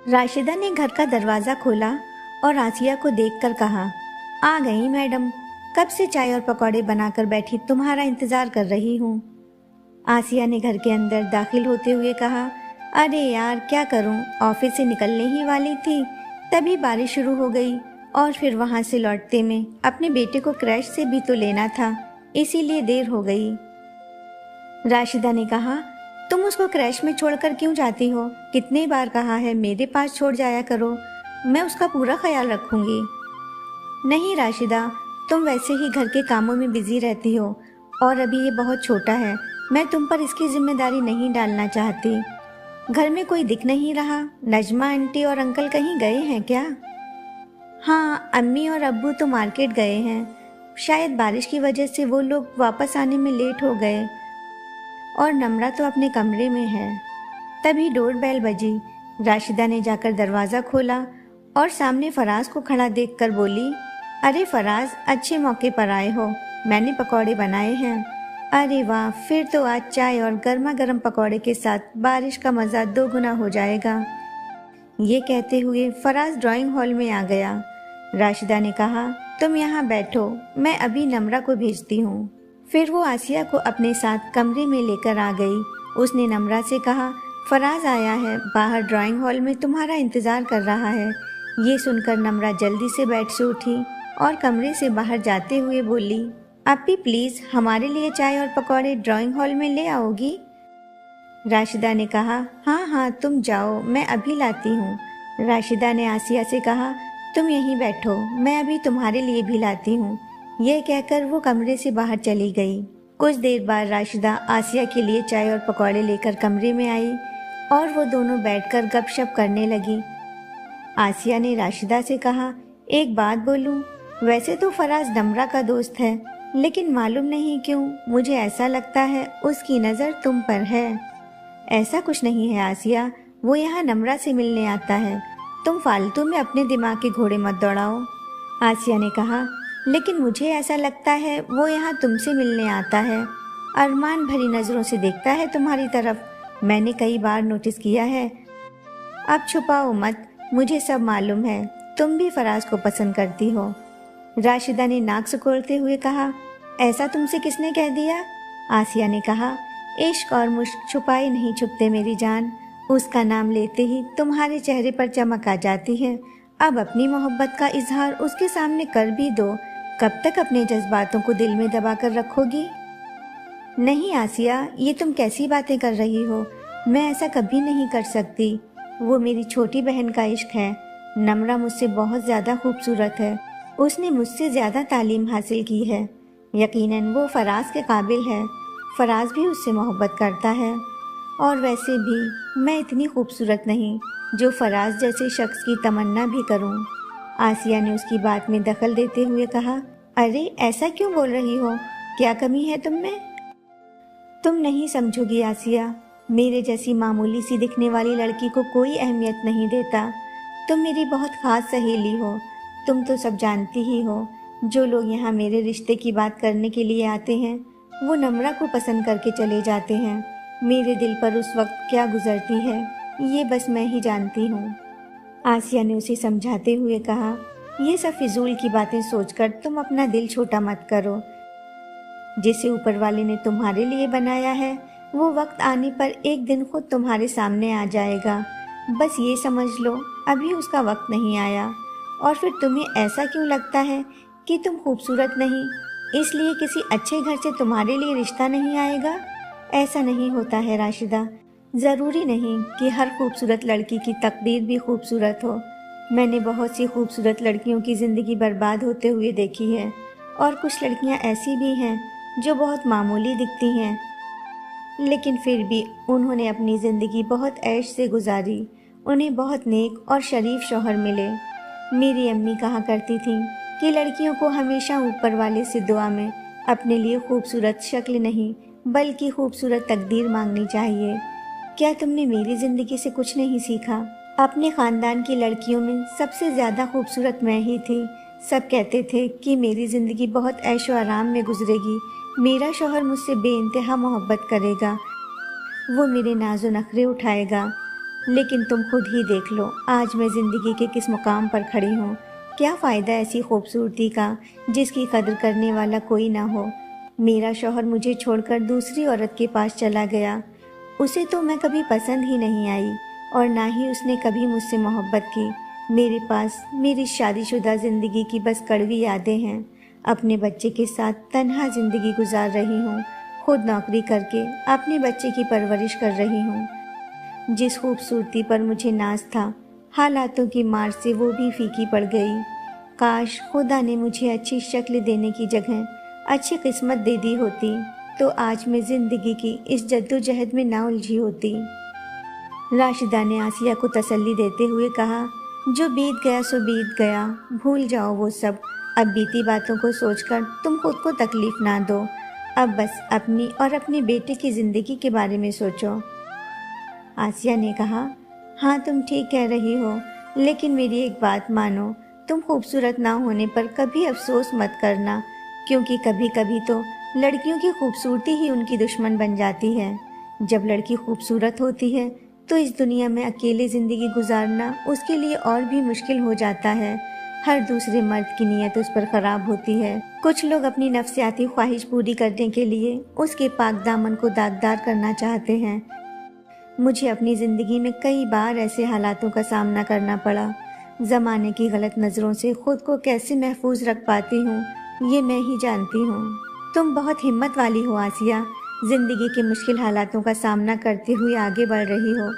राशिदा ने घर का दरवाज़ा खोला और आसिया को देखकर कहा, आ गई मैडम, कब से चाय और पकौड़े बनाकर बैठी तुम्हारा इंतज़ार कर रही हूँ। आसिया ने घर के अंदर दाखिल होते हुए कहा, अरे यार क्या करूँ, ऑफिस से निकलने ही वाली थी तभी बारिश शुरू हो गई और फिर वहाँ से लौटते में अपने बेटे को क्रैश से भी तो लेना था, इसीलिए देर हो गई। राशिदा ने कहा, तुम उसको क्रैश में छोड़कर क्यों जाती हो? कितने बार कहा है मेरे पास छोड़ जाया करो, मैं उसका पूरा ख्याल रखूंगी। नहीं राशिदा, तुम वैसे ही घर के कामों में बिजी रहती हो और अभी ये बहुत छोटा है, मैं तुम पर इसकी जिम्मेदारी नहीं डालना चाहती। घर में कोई दिख नहीं रहा, नजमा आंटी और अंकल कहीं गए हैं क्या? हाँ, अम्मी और अब्बू तो मार्केट गए हैं, शायद बारिश की वजह से वो लोग वापस आने में लेट हो गए और नम्रा तो अपने कमरे में है। तभी डोर बेल बजी। राशिदा ने जाकर दरवाज़ा खोला और सामने फराज को खड़ा देखकर बोली, अरे फराज, अच्छे मौके पर आए हो, मैंने पकौड़े बनाए हैं। अरे वाह, फिर तो आज चाय और गर्मा गर्म पकौड़े के साथ बारिश का मज़ा दोगुना हो जाएगा। ये कहते हुए फराज ड्राइंग हॉल में आ गया। राशिदा ने कहा, तुम यहाँ बैठो, मैं अभी नम्रा को भेजती हूँ। फिर वो आसिया को अपने साथ कमरे में लेकर आ गई। उसने नम्रा से कहा, फराज आया है, बाहर ड्राइंग हॉल में तुम्हारा इंतज़ार कर रहा है। ये सुनकर नम्रा जल्दी से बेड से उठी और कमरे से बाहर जाते हुए बोली, अपी प्लीज़ हमारे लिए चाय और पकौड़े ड्राइंग हॉल में ले आओगी? राशिदा ने कहा, हाँ हाँ तुम जाओ, मैं अभी लाती हूँ। राशिदा ने आसिया से कहा, तुम यहीं बैठो, मैं अभी तुम्हारे लिए भी लाती हूँ। यह कहकर वो कमरे से बाहर चली गई। कुछ देर बाद राशिदा आसिया के लिए चाय और पकौड़े लेकर कमरे में आई और वो दोनों बैठकर गपशप करने लगी। आसिया ने राशिदा से कहा, एक बात बोलूं, वैसे तो फराज नम्रा का दोस्त है, लेकिन मालूम नहीं क्यों मुझे ऐसा लगता है उसकी नज़र तुम पर है। ऐसा कुछ नहीं है आसिया, वो यहाँ नम्रा से मिलने आता है, तुम फालतू में अपने दिमाग के घोड़े मत दौड़ाओ। आसिया ने कहा, लेकिन मुझे ऐसा लगता है वो यहाँ तुमसे मिलने आता है, अरमान भरी नज़रों से देखता है तुम्हारी तरफ, मैंने कई बार नोटिस किया है। अब छुपाओ मत, मुझे सब मालूम है, तुम भी फराज को पसंद करती हो। राशिदा ने नाक सिकोड़ते हुए कहा, ऐसा तुमसे किसने कह दिया? आसिया ने कहा, इश्क और मुश्क छुपाए नहीं छुपते मेरी जान, उसका नाम लेते ही तुम्हारे चेहरे पर चमक आ जाती है। अब अपनी मोहब्बत का इजहार उसके सामने कर भी दो, कब तक अपने जज्बातों को दिल में दबा कर रखोगी? नहीं आसिया, ये तुम कैसी बातें कर रही हो, मैं ऐसा कभी नहीं कर सकती। वो मेरी छोटी बहन का इश्क है। नम्रा मुझसे बहुत ज़्यादा खूबसूरत है, उसने मुझसे ज़्यादा तालीम हासिल की है, यकीनन वो फराज के काबिल है, फराज भी उससे मोहब्बत करता है। और वैसे भी मैं इतनी खूबसूरत नहीं जो फराज जैसे शख्स की तमन्ना भी करूं। आसिया ने उसकी बात में दखल देते हुए कहा, अरे ऐसा क्यों बोल रही हो, क्या कमी है तुम में? तुम नहीं समझोगी आसिया, मेरे जैसी मामूली सी दिखने वाली लड़की को कोई अहमियत नहीं देता। तुम मेरी बहुत ख़ास सहेली हो, तुम तो सब जानती ही हो, जो लोग यहाँ मेरे रिश्ते की बात करने के लिए आते हैं वो नम्रा को पसंद करके चले जाते हैं। मेरे दिल पर उस वक्त क्या गुजरती है ये बस मैं ही जानती हूँ। आसिया ने उसे समझाते हुए कहा, ये सब फिजूल की बातें सोचकर तुम अपना दिल छोटा मत करो। जिसे ऊपर वाले ने तुम्हारे लिए बनाया है वो वक्त आने पर एक दिन खुद तुम्हारे सामने आ जाएगा। बस ये समझ लो अभी उसका वक्त नहीं आया। और फिर तुम्हें ऐसा क्यों लगता है कि तुम खूबसूरत नहीं, इसलिए किसी अच्छे घर से तुम्हारे लिए रिश्ता नहीं आएगा? ऐसा नहीं होता है राशिदा, ज़रूरी नहीं कि हर खूबसूरत लड़की की तकदीर भी खूबसूरत हो। मैंने बहुत सी खूबसूरत लड़कियों की ज़िंदगी बर्बाद होते हुए देखी है, और कुछ लड़कियां ऐसी भी हैं जो बहुत मामूली दिखती हैं, लेकिन फिर भी उन्होंने अपनी ज़िंदगी बहुत ऐश से गुजारी, उन्हें बहुत नेक और शरीफ शौहर मिले। मेरी अम्मी कहा करती थीं कि लड़कियों को हमेशा ऊपर वाले से दुआ में अपने लिए खूबसूरत शक्ल नहीं बल्कि खूबसूरत तकदीर मांगनी चाहिए। क्या तुमने मेरी ज़िंदगी से कुछ नहीं सीखा? अपने ख़ानदान की लड़कियों में सबसे ज़्यादा खूबसूरत मैं ही थी। सब कहते थे कि मेरी ज़िंदगी बहुत ऐशो आराम में गुजरेगी, मेरा शौहर मुझसे बेइंतहा मोहब्बत करेगा, वो मेरे नाज़ो नखरे उठाएगा। लेकिन तुम खुद ही देख लो, आज मैं ज़िंदगी के किस मुकाम पर खड़ी हूँ। क्या फ़ायदा ऐसी खूबसूरती का जिसकी कदर करने वाला कोई ना हो। मेरा शौहर मुझे छोड़कर दूसरी औरत के पास चला गया। उसे तो मैं कभी पसंद ही नहीं आई और ना ही उसने कभी मुझसे मोहब्बत की। मेरे पास मेरी शादीशुदा ज़िंदगी की बस कड़वी यादें हैं। अपने बच्चे के साथ तन्हा ज़िंदगी गुजार रही हूँ। खुद नौकरी करके अपने बच्चे की परवरिश कर रही हूँ। जिस खूबसूरती पर मुझे नाज था, हालातों की मार से वो भी फीकी पड़ गई। काश खुदा ने मुझे अच्छी शक्ल देने की जगह अच्छी किस्मत दे दी होती, तो आज मैं ज़िंदगी की इस जद्दोजहद में ना उलझी होती। राशिदा ने आसिया को तसल्ली देते हुए कहा, जो बीत गया सो बीत गया, भूल जाओ वो सब। अब बीती बातों को सोचकर तुम खुद को तकलीफ ना दो। अब बस अपनी और अपने बेटे की ज़िंदगी के बारे में सोचो। आसिया ने कहा, हाँ तुम ठीक कह रही हो, लेकिन मेरी एक बात मानो, तुम खूबसूरत ना होने पर कभी अफसोस मत करना, क्योंकि कभी कभी तो लड़कियों की खूबसूरती ही उनकी दुश्मन बन जाती है। जब लड़की खूबसूरत होती है तो इस दुनिया में अकेले ज़िंदगी गुजारना उसके लिए और भी मुश्किल हो जाता है। हर दूसरे मर्द की नीयत उस पर ख़राब होती है। कुछ लोग अपनी नफ्सियाती ख्वाहिश पूरी करने के लिए उसके पाक दामन को दागदार करना चाहते हैं। मुझे अपनी ज़िंदगी में कई बार ऐसे हालातों का सामना करना पड़ा। ज़माने की गलत नज़रों से ख़ुद को कैसे महफूज रख पाती हूँ, ये मैं ही जानती हूँ। तुम बहुत हिम्मत वाली हो आसिया, ज़िंदगी के मुश्किल हालातों का सामना करते हुए आगे बढ़ रही हो।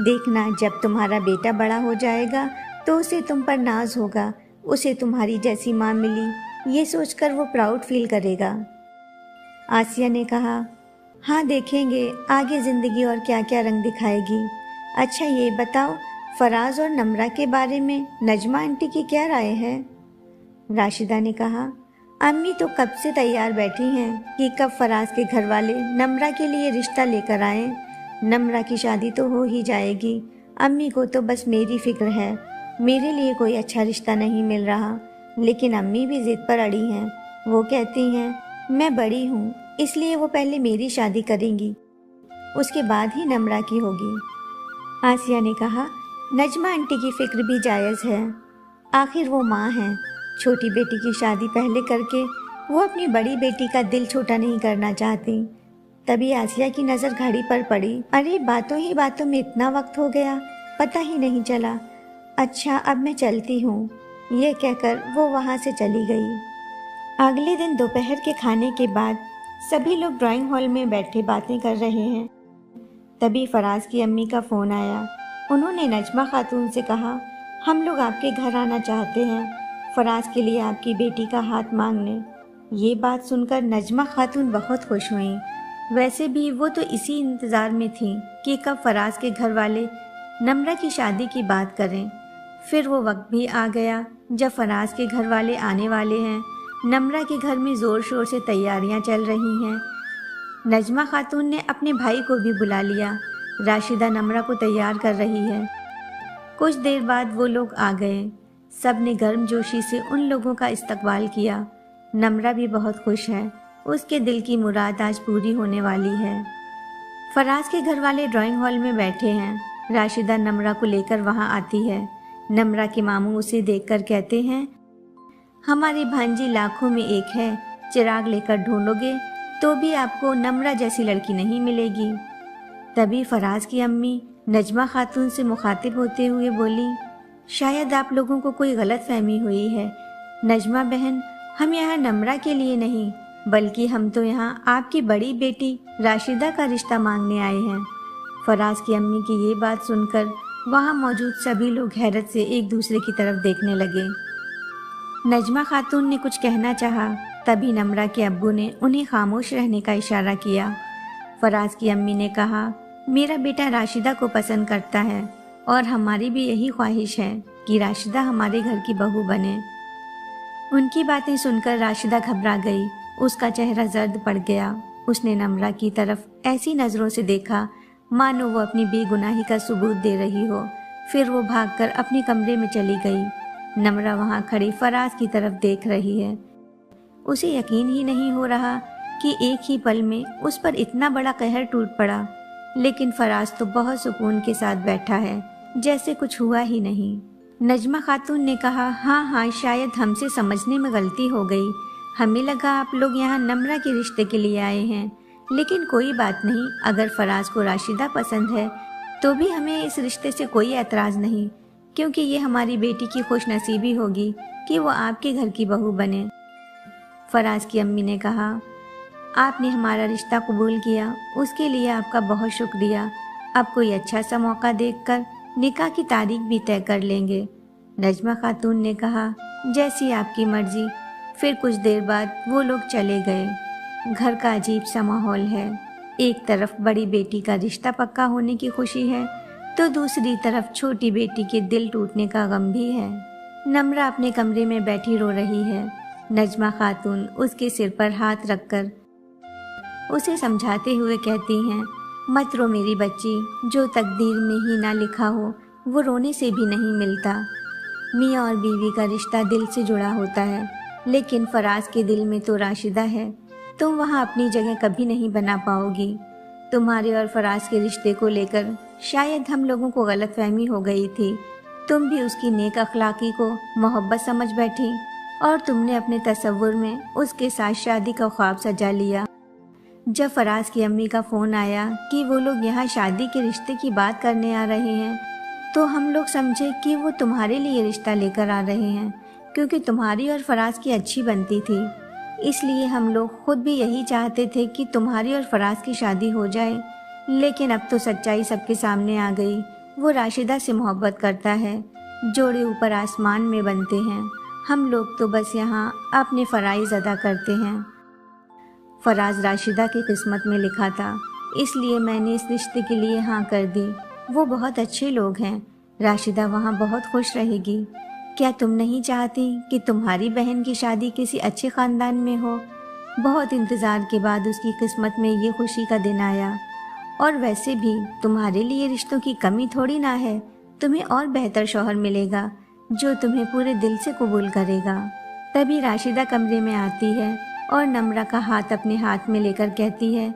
देखना, जब तुम्हारा बेटा बड़ा हो जाएगा तो उसे तुम पर नाज होगा। उसे तुम्हारी जैसी माँ मिली, ये सोचकर वो प्राउड फील करेगा। आसिया ने कहा, हाँ देखेंगे आगे ज़िंदगी और क्या क्या रंग दिखाएगी। अच्छा ये बताओ, फराज और नम्रा के बारे में नजमा आंटी की क्या राय है? राशिदा ने कहा, अम्मी तो कब से तैयार बैठी हैं कि कब फराज के घर वाले नम्रा के लिए रिश्ता लेकर आएं। नम्रा की शादी तो हो ही जाएगी। अम्मी को तो बस मेरी फिक्र है। मेरे लिए कोई अच्छा रिश्ता नहीं मिल रहा, लेकिन अम्मी भी जिद पर अड़ी हैं। वो कहती हैं मैं बड़ी हूँ, इसलिए वो पहले मेरी शादी करेंगी, उसके बाद ही नम्रा की होगी। आसिया ने कहा, नजमा आंटी की फिक्र भी जायज़ है, आखिर वो माँ हैं। छोटी बेटी की शादी पहले करके वो अपनी बड़ी बेटी का दिल छोटा नहीं करना चाहती। तभी आसिया की नज़र घड़ी पर पड़ी। अरे बातों ही बातों में इतना वक्त हो गया, पता ही नहीं चला। अच्छा अब मैं चलती हूँ, ये कहकर वो वहाँ से चली गई। अगले दिन दोपहर के खाने के बाद सभी लोग ड्राइंग हॉल में बैठे बातें कर रहे हैं। तभी फराज की अम्मी का फ़ोन आया। उन्होंने नजमा खातून से कहा, हम लोग आपके घर आना चाहते हैं, फराज के लिए आपकी बेटी का हाथ मांगने। ये बात सुनकर नजमा खातून बहुत खुश हुईं। वैसे भी वो तो इसी इंतज़ार में थी कि कब फराज के घर वाले नम्रा की शादी की बात करें। फिर वो वक्त भी आ गया जब फराज के घर वाले आने वाले हैं। नम्रा के घर में ज़ोर शोर से तैयारियां चल रही हैं। नजमा खातून ने अपने भाई को भी बुला लिया। राशिदा नम्रा को तैयार कर रही है। कुछ देर बाद वो लोग आ गए। सब ने गर्मजोशी से उन लोगों का इस्तकबाल किया। नम्रा भी बहुत खुश है, उसके दिल की मुराद आज पूरी होने वाली है। फराज के घर वाले ड्राइंग हॉल में बैठे हैं। राशिदा नम्रा को लेकर वहां आती है। नम्रा के मामू उसे देखकर कहते हैं, हमारी भांजी लाखों में एक है, चिराग लेकर ढूंढोगे तो भी आपको नम्रा जैसी लड़की नहीं मिलेगी। तभी फराज की अम्मी नजमा खातून से मुखातिब होते हुए बोली, शायद आप लोगों को कोई गलत फहमी हुई है। नजमा बहन, हम यहाँ नम्रा के लिए नहीं, बल्कि हम तो यहाँ आपकी बड़ी बेटी राशिदा का रिश्ता मांगने आए हैं। फराज की अम्मी की ये बात सुनकर वहाँ मौजूद सभी लोग हैरत से एक दूसरे की तरफ देखने लगे। नजमा खातून ने कुछ कहना चाहा, तभी नम्रा के अब्बू ने उन्हें खामोश रहने का इशारा किया। फराज की अम्मी ने कहा, मेरा बेटा राशिदा को पसंद करता है और हमारी भी यही ख्वाहिश है कि राशिदा हमारे घर की बहू बने। उनकी बातें सुनकर राशिदा घबरा गई। उसका चेहरा जर्द पड़ गया। उसने नम्रा की तरफ ऐसी नज़रों से देखा मानो वो अपनी बेगुनाही का सबूत दे रही हो। फिर वो भागकर अपने कमरे में चली गई। नम्रा वहाँ खड़ी फराज की तरफ देख रही है। उसे यकीन ही नहीं हो रहा कि एक ही पल में उस पर इतना बड़ा कहर टूट पड़ा। लेकिन फराज तो बहुत सुकून के साथ बैठा है, जैसे कुछ हुआ ही नहीं। नजमा खातून ने कहा, हाँ, शायद हमसे समझने में गलती हो गई। हमें लगा आप लोग यहाँ नम्रा के रिश्ते के लिए आए हैं, लेकिन कोई बात नहीं। अगर फराज को राशिदा पसंद है तो भी हमें इस रिश्ते से कोई एतराज़ नहीं, क्योंकि ये हमारी बेटी की खुशनसीबी होगी कि वो आपके घर की बहू बने। फराज की अम्मी ने कहा, आपने हमारा रिश्ता कबूल किया, उसके लिए आपका बहुत शुक्रिया। अब कोई अच्छा सा मौका देखकर निकाह की तारीख भी तय कर लेंगे। नजमा खातून ने कहा, जैसी आपकी मर्जी। फिर कुछ देर बाद वो लोग चले गए। घर का अजीब सा माहौल है। एक तरफ बड़ी बेटी का रिश्ता पक्का होने की खुशी है, तो दूसरी तरफ छोटी बेटी के दिल टूटने का गम भी है। नम्रा अपने कमरे में बैठी रो रही है। नजमा खातून उसके सिर पर हाथ रखकर उसे समझाते हुए कहती हैं, मत रो मेरी बच्ची, जो तकदीर में ही ना लिखा हो वो रोने से भी नहीं मिलता। मियाँ और बीवी का रिश्ता दिल से जुड़ा होता है, लेकिन फराज के दिल में तो राशिदा है। तुम वहाँ अपनी जगह कभी नहीं बना पाओगी। तुम्हारे और फराज के रिश्ते को लेकर शायद हम लोगों को गलतफहमी हो गई थी। तुम भी उसकी नेक अखलाकी को मोहब्बत समझ बैठी और तुमने अपने तसव्वुर में उसके साथ शादी का ख्वाब सजा लिया। जब फराज की अम्मी का फ़ोन आया कि वो लोग यहाँ शादी के रिश्ते की बात करने आ रहे हैं, तो हम लोग समझे कि वो तुम्हारे लिए रिश्ता लेकर आ रहे हैं, क्योंकि तुम्हारी और फराज की अच्छी बनती थी। इसलिए हम लोग खुद भी यही चाहते थे कि तुम्हारी और फराज की शादी हो जाए। लेकिन अब तो सच्चाई सबके सामने आ गई। वो राशिदा से मोहब्बत करता है। जोड़े ऊपर आसमान में बनते हैं। हम लोग तो बस यहाँ अपने फ़राइज़ अदा करते हैं। फराज राशिदा की किस्मत में लिखा था, इसलिए मैंने इस रिश्ते के लिए हाँ कर दी। वो बहुत अच्छे लोग हैं। राशिदा वहाँ बहुत खुश रहेगी। क्या तुम नहीं चाहती कि तुम्हारी बहन की शादी किसी अच्छे ख़ानदान में हो? बहुत इंतज़ार के बाद उसकी किस्मत में ये खुशी का दिन आया। और वैसे भी तुम्हारे लिए रिश्तों की कमी थोड़ी ना है। तुम्हें और बेहतर शौहर मिलेगा जो तुम्हें पूरे दिल से कबूल करेगा। तभी राशिदा कमरे में आती है और नम्रा का हाथ अपने हाथ में लेकर कहती है,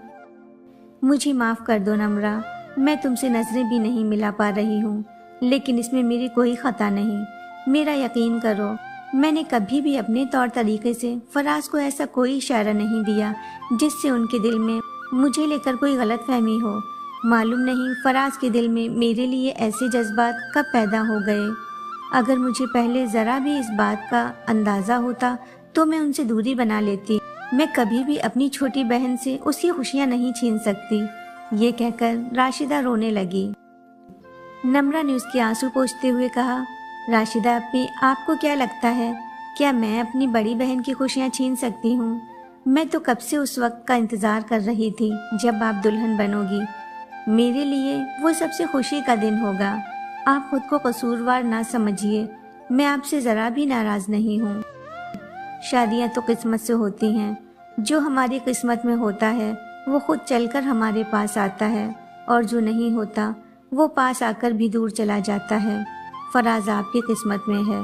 मुझे माफ़ कर दो नम्रा, मैं तुमसे नज़रें भी नहीं मिला पा रही हूँ, लेकिन इसमें मेरी कोई ख़ता नहीं। मेरा यकीन करो, मैंने कभी भी अपने तौर तरीके से फराज को ऐसा कोई इशारा नहीं दिया जिससे उनके दिल में मुझे लेकर कोई गलतफहमी हो। मालूम नहीं फराज के दिल में मेरे लिए ऐसे जज्बात कब पैदा हो गए। अगर मुझे पहले ज़रा भी इस बात का अंदाज़ा होता तो मैं उनसे दूरी बना लेती। मैं कभी भी अपनी छोटी बहन से उसकी खुशियाँ नहीं छीन सकती। ये कहकर राशिदा रोने लगी। नम्रा ने उसके आंसू पोंछते हुए कहा, राशिदा अपनी, आपको क्या लगता है, क्या मैं अपनी बड़ी बहन की खुशियाँ छीन सकती हूँ? मैं तो कब से उस वक्त का इंतज़ार कर रही थी जब आप दुल्हन बनोगी। मेरे लिए वो सबसे खुशी का दिन होगा। आप खुद को कसूरवार ना समझिए। मैं आपसे ज़रा भी नाराज़ नहीं हूँ। शादियाँ तो किस्मत से होती हैं। जो हमारी किस्मत में होता है वो खुद चलकर हमारे पास आता है, और जो नहीं होता वो पास आकर भी दूर चला जाता है। फराज आपकी किस्मत में है।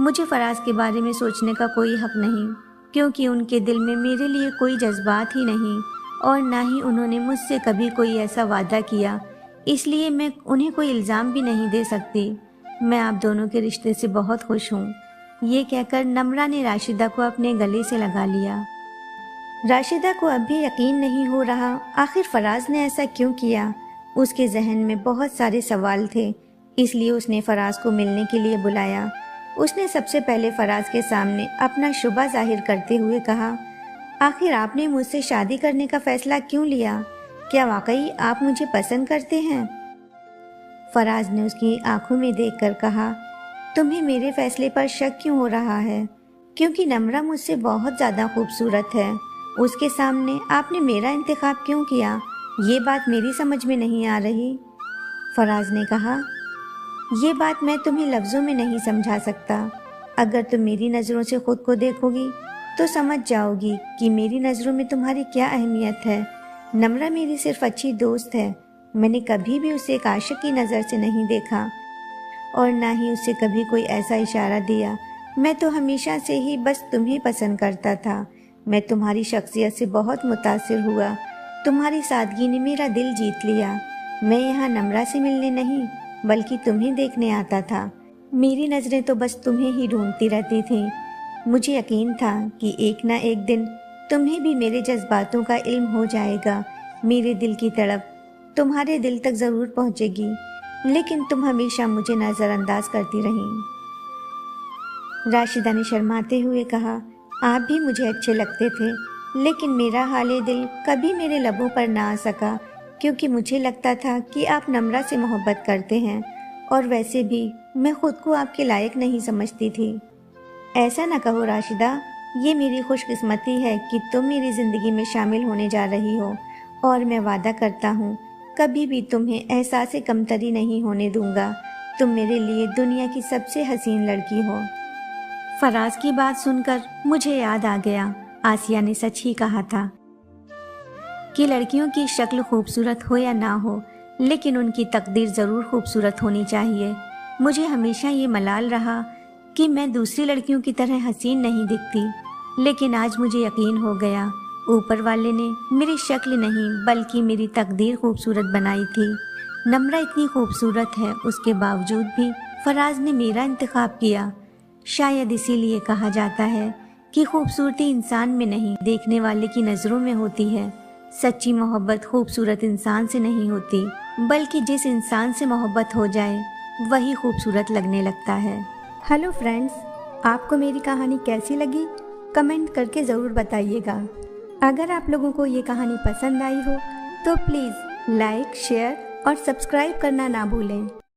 मुझे फराज के बारे में सोचने का कोई हक नहीं, क्योंकि उनके दिल में मेरे लिए कोई जज्बात ही नहीं, और ना ही उन्होंने मुझसे कभी कोई ऐसा वादा किया। इसलिए मैं उन्हें कोई इल्ज़ाम भी नहीं दे सकती। मैं आप दोनों के रिश्ते से बहुत खुश हूँ। ये कहकर नम्रा ने राशिदा को अपने गले से लगा लिया। राशिदा को अब भी यकीन नहीं हो रहा, आखिर फराज ने ऐसा क्यों किया। उसके जहन में बहुत सारे सवाल थे, इसलिए उसने फराज को मिलने के लिए बुलाया। उसने सबसे पहले फराज के सामने अपना शुबा जाहिर करते हुए कहा, आखिर आपने मुझसे शादी करने का फैसला क्यों लिया? क्या वाकई आप मुझे पसंद करते हैं? फराज ने उसकी आंखों में देखकर कहा, तुम्हें मेरे फैसले पर शक क्यों हो रहा है? क्योंकि नम्रा मुझसे बहुत ज़्यादा खूबसूरत है। उसके सामने आपने मेरा इंतखाब क्यों किया? ये बात मेरी समझ में नहीं आ रही। फराज ने कहा, ये बात मैं तुम्हें लफ्ज़ों में नहीं समझा सकता। अगर तुम मेरी नज़रों से खुद को देखोगी तो समझ जाओगी कि मेरी नज़रों में तुम्हारी क्या अहमियत है। नम्रा मेरी सिर्फ अच्छी दोस्त है। मैंने कभी भी उसे एक आशिक की नज़र से नहीं देखा, और ना ही उसे कभी कोई ऐसा इशारा दिया। मैं तो हमेशा से ही बस तुम्हें पसंद करता था। मैं तुम्हारी शख्सियत से बहुत मुतासिर हुआ। तुम्हारी सादगी ने मेरा दिल जीत लिया। मैं यहाँ नम्रा से मिलने नहीं बल्कि तुम्हें देखने आता था। मेरी नज़रें तो बस तुम्हें ही ढूंढती रहती थीं। मुझे यकीन था कि एक ना एक दिन तुम्हें भी मेरे जज्बातों का इल्म हो जाएगा। मेरे दिल की तड़प तुम्हारे दिल तक ज़रूर पहुँचेगी, लेकिन तुम हमेशा मुझे नज़रअंदाज करती रहीं। राशिदा ने शर्माते हुए कहा, आप भी मुझे अच्छे लगते थे, लेकिन मेरा हाले दिल कभी मेरे लबों पर ना आ सका, क्योंकि मुझे लगता था कि आप नम्रा से मोहब्बत करते हैं, और वैसे भी मैं खुद को आपके लायक नहीं समझती थी। ऐसा न कहो राशिदा, ये मेरी खुशकिस्मती है कि तुम मेरी ज़िंदगी में शामिल होने जा रही हो, और मैं वादा करता हूँ कभी भी तुम्हें एहसास कमतरी नहीं होने दूंगा। तुम मेरे लिए दुनिया की सबसे हसीन लड़की हो। फराज की बात सुनकर मुझे याद आ गया, आसिया ने सच ही कहा था कि लड़कियों की शक्ल खूबसूरत हो या ना हो, लेकिन उनकी तकदीर ज़रूर खूबसूरत होनी चाहिए। मुझे हमेशा ये मलाल रहा कि मैं दूसरी लड़कियों की तरह हसीन नहीं दिखती, लेकिन आज मुझे यकीन हो गया, ऊपर वाले ने मेरी शक्ल नहीं बल्कि मेरी तकदीर खूबसूरत बनाई थी। नम्रा इतनी खूबसूरत है, उसके बावजूद भी फराज ने मेरा इंतखाब किया। शायद इसीलिए कहा जाता है कि खूबसूरती इंसान में नहीं, देखने वाले की नज़रों में होती है। सच्ची मोहब्बत खूबसूरत इंसान से नहीं होती, बल्कि जिस इंसान से मोहब्बत हो जाए वही खूबसूरत लगने लगता है। हेलो फ्रेंड्स, आपको मेरी कहानी कैसी लगी कमेंट करके ज़रूर बताइएगा। अगर आप लोगों को ये कहानी पसंद आई हो तो प्लीज़ लाइक, शेयर और सब्सक्राइब करना ना भूलें।